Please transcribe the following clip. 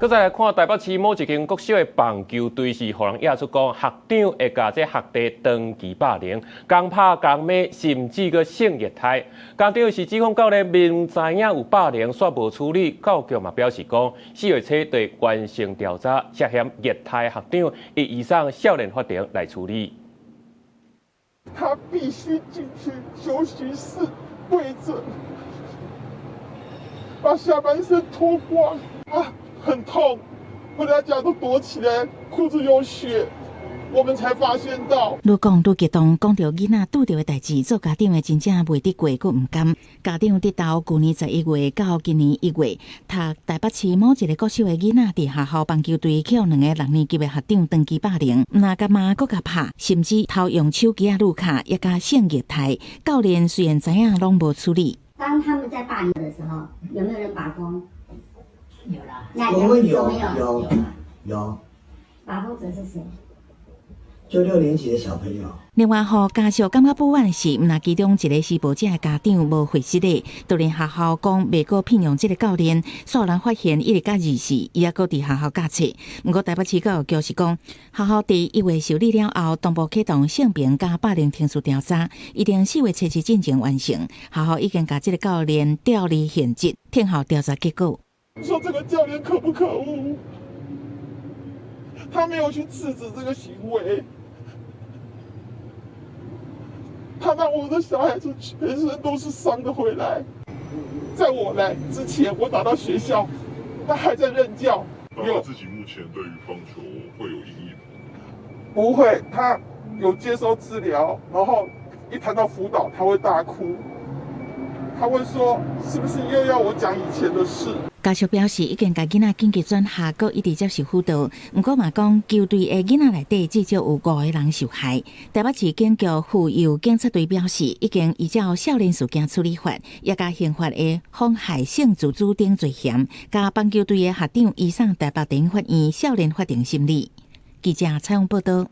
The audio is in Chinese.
搁再来看台北市某一间国小的棒球队是，互人惹出讲校长会甲这学弟长期霸凌、公拍公骂，甚至个性虐待。家长是指控教练明知影有霸凌，却无处理。教育嘛表示讲，4月初对完成调查，涉嫌虐待学长，以上少年法庭来处理。他必须进去休息室跪着，把下半身脱光啊！ 很痛，回到家都躲起来，裤子有血，我们才发现到。愈讲愈激动，讲到囡仔拄到的代志，做家长的真正袂得过，佮唔甘。家长直到去年11月到今年1月，读台北市某一个国小的囡仔，伫学校棒球队去互2个6年级的学长长期霸凌，唔那甲骂，佮甲拍，甚至偷用手机录卡，也甲性虐待。教练虽然知影，拢无处理。当他们在霸凌的时候，有没有人把风？ 有啦，我们有。把风者是谁？就6年级的小朋友。另外，互家属感觉不安的是，那其中一个施暴者的家长无回失的，就连学校讲未过聘用这个教练，所人发现伊甲24，伊也搁伫学校教册。不过台北市教育局是讲，学校伫1月受理了后，同步启动性平加霸凌刑事调查，一定4月初7进行完成。学校已经甲这个教练调离现职，听候调查结果。 你说这个教练可不可恶？他没有去制止这个行为，他让我的小孩子全身都是伤的回来。在我来之前，我打到学校，他还在任教。爸爸自己目前对于棒球会有阴影？不会，他有接受治疗，然后一谈到辅导，他会大哭。 他会说：“是不是又要我讲以前的事？”家属表示，已经甲囡仔紧急转下，搁一直接受辅导。不过嘛，讲球队的囡仔内底至少有5个人受害。台北市警局妇幼警察队表示，已经依照少年事件处理法，也甲刑法的妨害性自主等罪嫌，甲棒球队的学长移送台北地方法院少年法庭审理。记者采访报道。